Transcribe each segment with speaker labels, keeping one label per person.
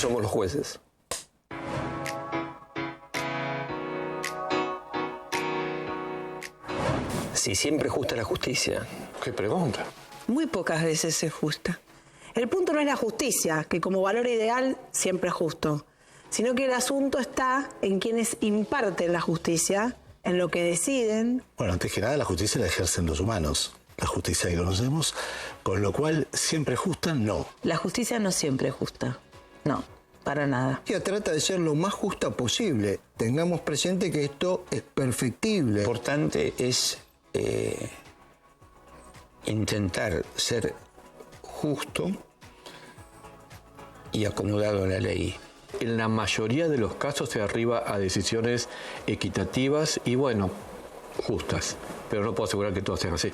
Speaker 1: somos los jueces. Si siempre es justa la justicia.
Speaker 2: ¿Qué pregunta?
Speaker 3: Muy pocas veces es justa. El punto no es la justicia, que como valor ideal siempre es justo, sino que el asunto está en quienes imparten la justicia, en lo que deciden.
Speaker 4: Bueno, antes que nada, la justicia la ejercen los humanos. La justicia que conocemos, con lo cual, ¿siempre justa? No.
Speaker 5: La justicia no siempre es justa. No, para nada.
Speaker 6: Ella trata de ser lo más justa posible. Tengamos presente que esto es perfectible.
Speaker 1: Lo importante es intentar ser justo y acomodado a la ley.
Speaker 2: En la mayoría de los casos se arriba a decisiones equitativas y, bueno, justas. Pero no puedo asegurar que todas sean así.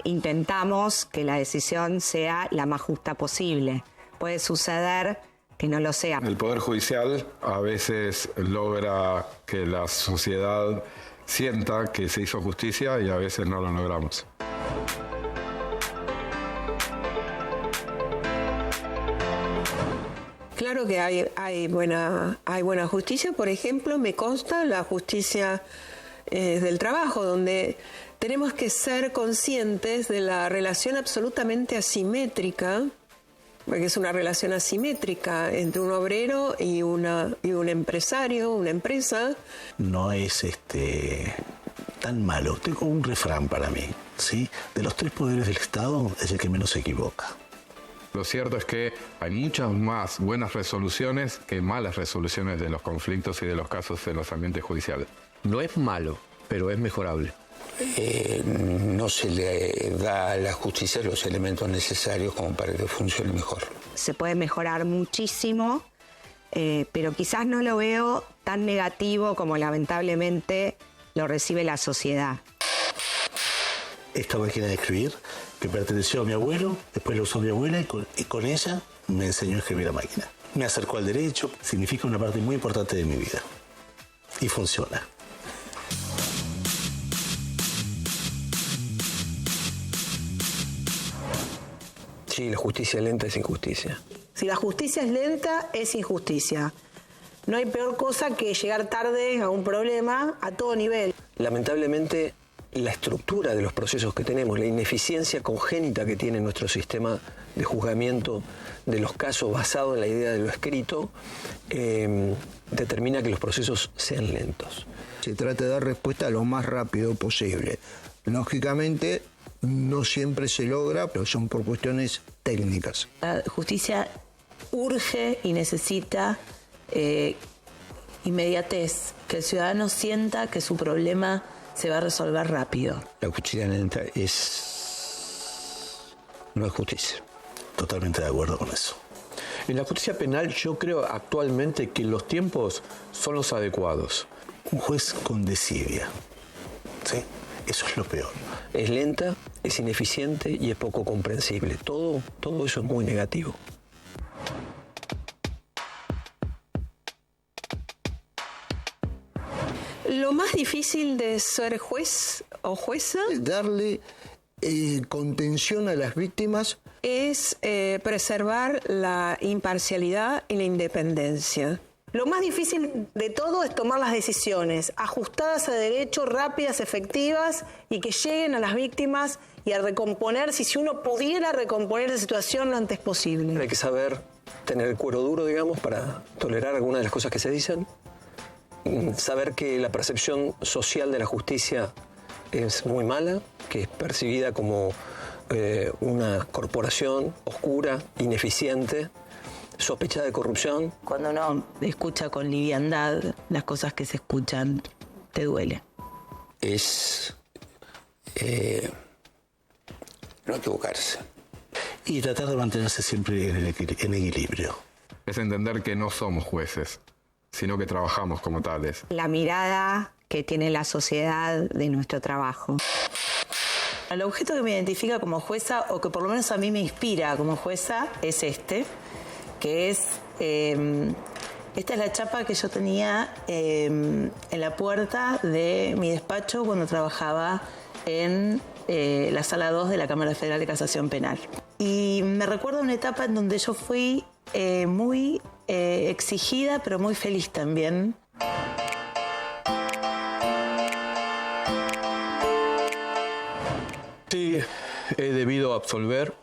Speaker 7: Intentamos que la decisión sea la más justa posible. Puede suceder que no lo sea.
Speaker 8: El Poder Judicial a veces logra que la sociedad sienta que se hizo justicia y a veces no lo logramos.
Speaker 3: Claro que hay buena justicia. Por ejemplo, me consta la justicia del trabajo, donde tenemos que ser conscientes de la relación absolutamente asimétrica, porque es una relación asimétrica entre un obrero y un empresario, una empresa.
Speaker 4: No es tan malo. Tengo un refrán para mí, ¿sí? De los 3 poderes del Estado es el que menos se equivoca.
Speaker 8: Lo cierto es que hay muchas más buenas resoluciones que malas resoluciones de los conflictos y de los casos en los ambientes judiciales.
Speaker 2: No es malo, pero es mejorable.
Speaker 1: No se le da a la justicia los elementos necesarios como para que funcione mejor.
Speaker 7: Se puede mejorar muchísimo, pero quizás no lo veo tan negativo como lamentablemente lo recibe la sociedad.
Speaker 4: Esta máquina de escribir que perteneció a mi abuelo, después la usó mi abuela y con ella me enseñó a escribir a máquina. Me acercó al derecho, significa una parte muy importante de mi vida. Y funciona.
Speaker 1: Sí, la justicia lenta es injusticia.
Speaker 3: Si la justicia es lenta, es injusticia. No hay peor cosa que llegar tarde a un problema a todo nivel.
Speaker 1: Lamentablemente, la estructura de los procesos que tenemos, la ineficiencia congénita que tiene nuestro sistema de juzgamiento de los casos basado en la idea de lo escrito, determina que los procesos sean lentos.
Speaker 6: Se trata de dar respuesta lo más rápido posible. Lógicamente, no siempre se logra, pero son por cuestiones técnicas.
Speaker 5: La justicia urge y necesita inmediatez, que el ciudadano sienta que su problema se va a resolver rápido.
Speaker 1: La justicia lenta no es justicia.
Speaker 4: Totalmente de acuerdo con eso.
Speaker 2: En la justicia penal yo creo actualmente que los tiempos son los adecuados.
Speaker 4: Un juez con desidia, ¿sí? Eso es lo peor.
Speaker 1: Es lenta, es ineficiente y es poco comprensible. Todo eso es muy negativo.
Speaker 3: Lo más difícil de ser juez o jueza
Speaker 6: es darle contención a las víctimas.
Speaker 3: Es preservar la imparcialidad y la independencia. Lo más difícil de todo es tomar las decisiones ajustadas a derecho, rápidas, efectivas y que lleguen a las víctimas y a recomponer, si uno pudiera recomponer la situación lo antes posible.
Speaker 1: Hay que saber tener el cuero duro, digamos, para tolerar algunas de las cosas que se dicen. Saber que la percepción social de la justicia es muy mala, que es percibida como una corporación oscura, ineficiente, sospechada de corrupción.
Speaker 5: Cuando uno escucha con liviandad las cosas que se escuchan, te duele.
Speaker 1: Es no equivocarse.
Speaker 4: Y tratar de mantenerse siempre en equilibrio.
Speaker 8: Es entender que no somos jueces, sino que trabajamos como tales.
Speaker 7: La mirada que tiene la sociedad de nuestro trabajo.
Speaker 5: El objeto que me identifica como jueza, o que por lo menos a mí me inspira como jueza, es que es... esta es la chapa que yo tenía en la puerta de mi despacho cuando trabajaba en la Sala 2 de la Cámara Federal de Casación Penal. Y me recuerdo una etapa en donde yo fui muy exigida, pero muy feliz también.
Speaker 2: Sí, he debido absolver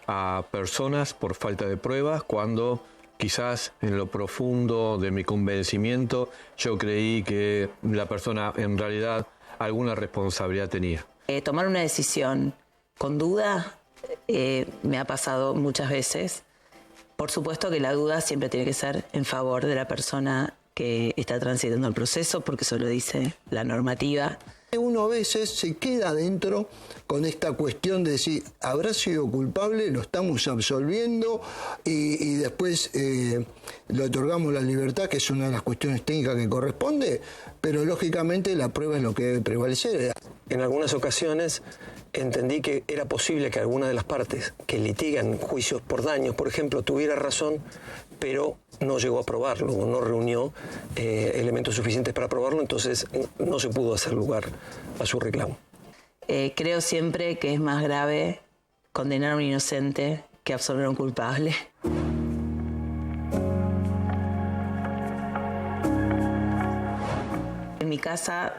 Speaker 2: a personas por falta de pruebas cuando quizás en lo profundo de mi convencimiento yo creí que la persona en realidad alguna responsabilidad tenía.
Speaker 5: Tomar una decisión con duda me ha pasado muchas veces. Por supuesto que la duda siempre tiene que ser en favor de la persona que está transitando el proceso, porque eso lo dice la normativa.
Speaker 6: Uno a veces se queda adentro con esta cuestión de decir, ¿habrá sido culpable? Lo estamos absolviendo y después le otorgamos la libertad, que es una de las cuestiones técnicas que corresponde, pero lógicamente la prueba es lo que debe prevalecer.
Speaker 1: En algunas ocasiones entendí que era posible que alguna de las partes que litigan juicios por daños, por ejemplo, tuviera razón, pero no llegó a probarlo o no reunió elementos suficientes para probarlo, entonces no se pudo hacer lugar a su reclamo.
Speaker 5: Creo siempre que es más grave condenar a un inocente que absolver a un culpable. En mi casa,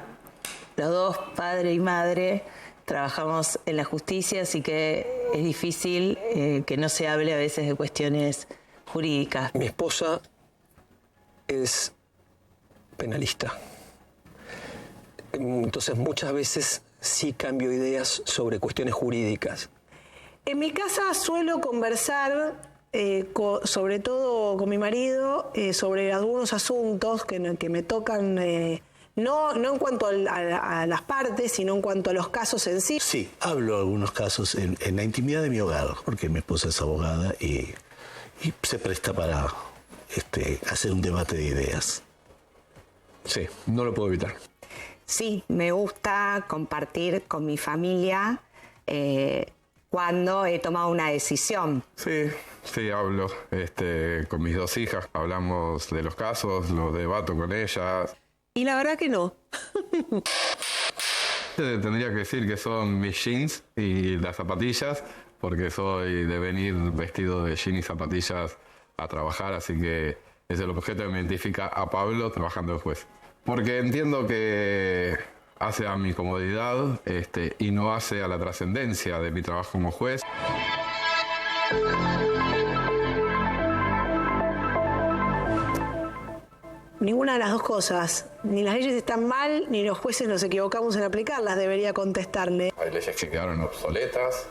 Speaker 5: los dos, padre y madre, trabajamos en la justicia, así que es difícil que no se hable a veces de cuestiones jurídicas.
Speaker 1: Mi esposa es penalista. Entonces muchas veces sí cambio ideas sobre cuestiones jurídicas.
Speaker 9: En mi casa suelo conversar, sobre todo con mi marido, sobre algunos asuntos que me tocan, no en cuanto a las partes, sino en cuanto a los casos en sí.
Speaker 4: Sí, hablo de algunos casos en la intimidad de mi hogar, porque mi esposa es abogada y se presta para hacer un debate de ideas.
Speaker 2: Sí, no lo puedo evitar.
Speaker 7: Sí, me gusta compartir con mi familia cuando he tomado una decisión.
Speaker 8: Sí, hablo con mis dos hijas, hablamos de los casos, los debato con ellas.
Speaker 3: Y la verdad que no.
Speaker 8: Tendría que decir que son mis jeans y las zapatillas, porque soy de venir vestido de jeans y zapatillas a trabajar, así que ese es el objeto que me identifica a Pablo trabajando de juez. Porque entiendo que hace a mi comodidad y no hace a la trascendencia de mi trabajo como juez.
Speaker 9: Ninguna de las dos cosas. Ni las leyes están mal, ni los jueces nos equivocamos en aplicarlas, debería contestarle.
Speaker 8: Hay leyes que quedaron obsoletas,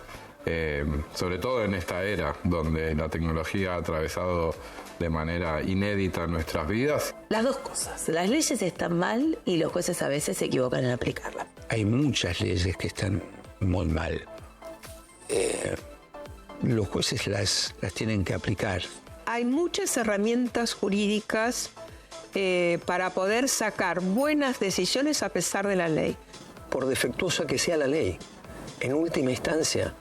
Speaker 8: sobre todo en esta era donde la tecnología ha atravesado de manera inédita nuestras vidas.
Speaker 5: Las dos cosas. Las leyes están mal y los jueces a veces se equivocan en aplicarlas.
Speaker 10: Hay muchas leyes que están muy mal. Los jueces las tienen que aplicar.
Speaker 3: Hay muchas herramientas jurídicas para poder sacar buenas decisiones a pesar de la ley.
Speaker 1: Por defectuosa que sea la ley, en última instancia,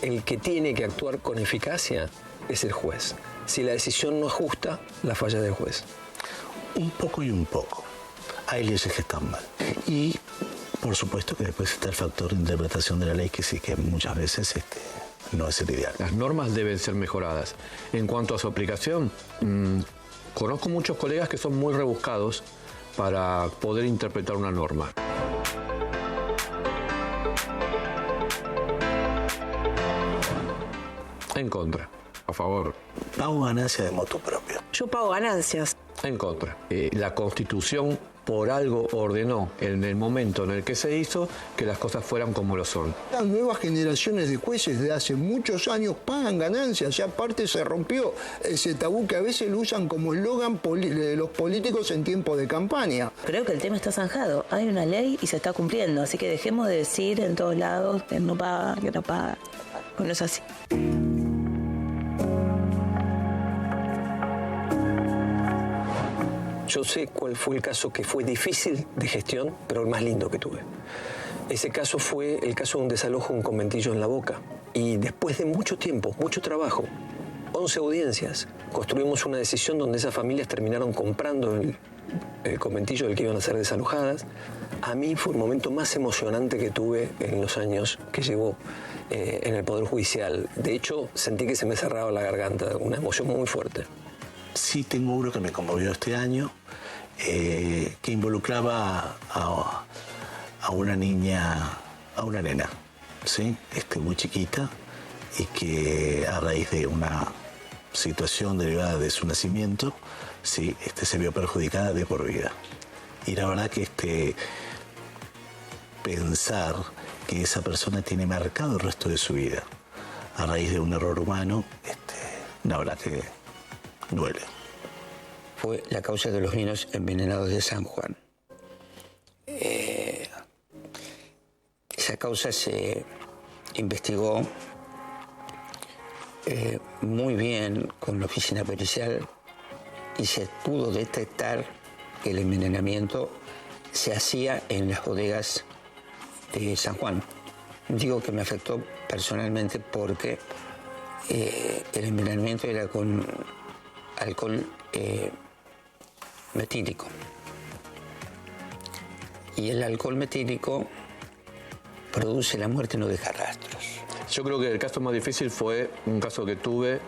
Speaker 1: el que tiene que actuar con eficacia es el juez. Si la decisión no es justa, la falla del juez.
Speaker 4: Un poco y un poco. Hay leyes que están mal. Y, por supuesto, que después está el factor de interpretación de la ley, que sí que muchas veces no es el ideal.
Speaker 2: Las normas deben ser mejoradas. En cuanto a su aplicación, conozco muchos colegas que son muy rebuscados para poder interpretar una norma. En contra.
Speaker 8: A favor.
Speaker 4: Pago ganancia de motu propio.
Speaker 9: Yo pago ganancias.
Speaker 2: En contra. La Constitución por algo ordenó en el momento en el que se hizo que las cosas fueran como lo son.
Speaker 6: Las nuevas generaciones de jueces de hace muchos años pagan ganancias, ya aparte se rompió ese tabú que a veces lo usan como eslogan los políticos en tiempo de campaña.
Speaker 5: Creo que el tema está zanjado. Hay una ley y se está cumpliendo, así que dejemos de decir en todos lados que no paga, que no paga. Bueno, es así.
Speaker 1: Yo sé cuál fue el caso que fue difícil de gestión, pero el más lindo que tuve. Ese caso fue el caso de un desalojo de un conventillo en La Boca. Y después de mucho tiempo, mucho trabajo, 11 audiencias, construimos una decisión donde esas familias terminaron comprando el conventillo del que iban a ser desalojadas. A mí fue el momento más emocionante que tuve en los años que llevo en el Poder Judicial. De hecho, sentí que se me cerraba la garganta, una emoción muy fuerte.
Speaker 4: Sí tengo uno que me conmovió este año, que involucraba a una niña, a una nena, ¿sí? Muy chiquita, y que a raíz de una situación derivada de su nacimiento, sí, se vio perjudicada de por vida. Y la verdad que pensar que esa persona tiene marcado el resto de su vida a raíz de un error humano, la verdad que duele.
Speaker 10: Fue la causa de los niños envenenados de San Juan. Esa causa se investigó muy bien con la oficina pericial y se pudo detectar que el envenenamiento se hacía en las bodegas de San Juan. Digo que me afectó personalmente porque el envenenamiento era con alcohol metílico. Y el alcohol metílico produce la muerte y no deja rastros.
Speaker 2: Yo creo que el caso más difícil fue un caso que tuve,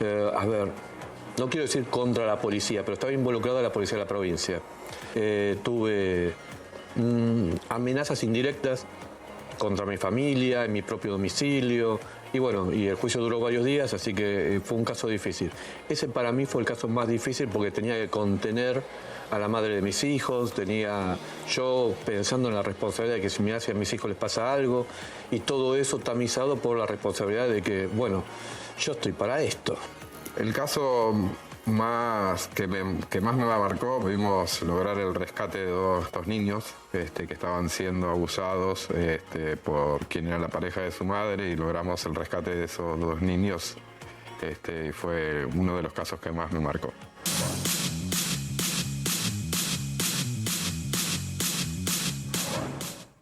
Speaker 2: no quiero decir contra la policía, pero estaba involucrada la policía de la provincia. Tuve amenazas indirectas contra mi familia, en mi propio domicilio, y bueno, y el juicio duró varios días, así que fue un caso difícil. Ese para mí fue el caso más difícil porque tenía que contener a la madre de mis hijos, tenía yo pensando en la responsabilidad de que si a mis hijos les pasa algo, y todo eso tamizado por la responsabilidad de que, bueno, yo estoy para esto.
Speaker 8: El caso que más me marcó, pudimos lograr el rescate de estos niños que estaban siendo abusados por quien era la pareja de su madre, y logramos el rescate de esos 2 niños. Y fue uno de los casos que más me marcó.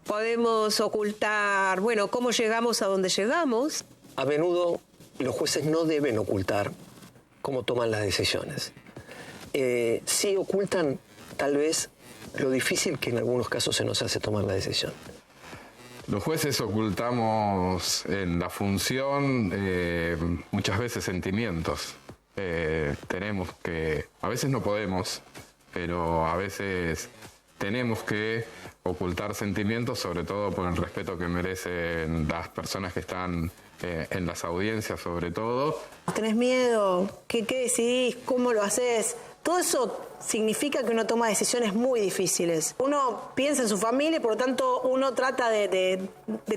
Speaker 3: Podemos ocultar, bueno, cómo llegamos a donde llegamos.
Speaker 1: A menudo los jueces no deben ocultar cómo toman las decisiones. Sí ocultan tal vez lo difícil que en algunos casos se nos hace tomar la decisión.
Speaker 8: Los jueces ocultamos en la función muchas veces sentimientos. Tenemos que, a veces no podemos, pero a veces tenemos que ocultar sentimientos, sobre todo por el respeto que merecen las personas que están en las audiencias, sobre todo.
Speaker 9: ¿Tenés miedo? ¿Qué decidís? ¿Cómo lo haces? Todo eso significa que uno toma decisiones muy difíciles. Uno piensa en su familia y por lo tanto uno trata de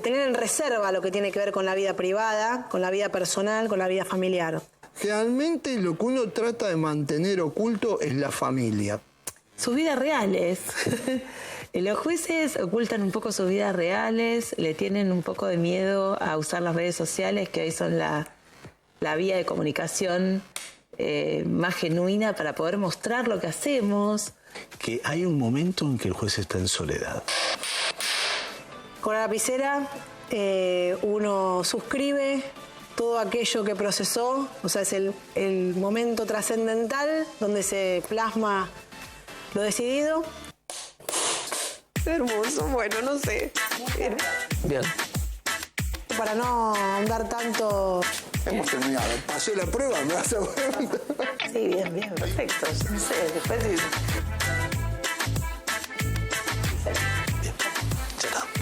Speaker 9: tener en reserva lo que tiene que ver con la vida privada, con la vida personal, con la vida familiar.
Speaker 6: Generalmente lo que uno trata de mantener oculto es la familia.
Speaker 5: Sus vidas reales. Los jueces ocultan un poco sus vidas reales, le tienen un poco de miedo a usar las redes sociales, que hoy son la vía de comunicación más genuina para poder mostrar lo que hacemos.
Speaker 4: Que hay un momento en que el juez está en soledad.
Speaker 9: Con la lapicera uno suscribe todo aquello que procesó, o sea, es el momento trascendental donde se plasma lo decidido.
Speaker 3: Hermoso, bueno, no sé.
Speaker 1: Bien.
Speaker 9: Para no andar tanto...
Speaker 6: Hemos terminado. Pasé la prueba, me vas a preguntar.
Speaker 5: Sí, bien, perfecto. No sé, después...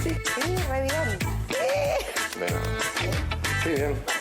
Speaker 9: Sí, re bien.
Speaker 8: Bueno, sí, bien.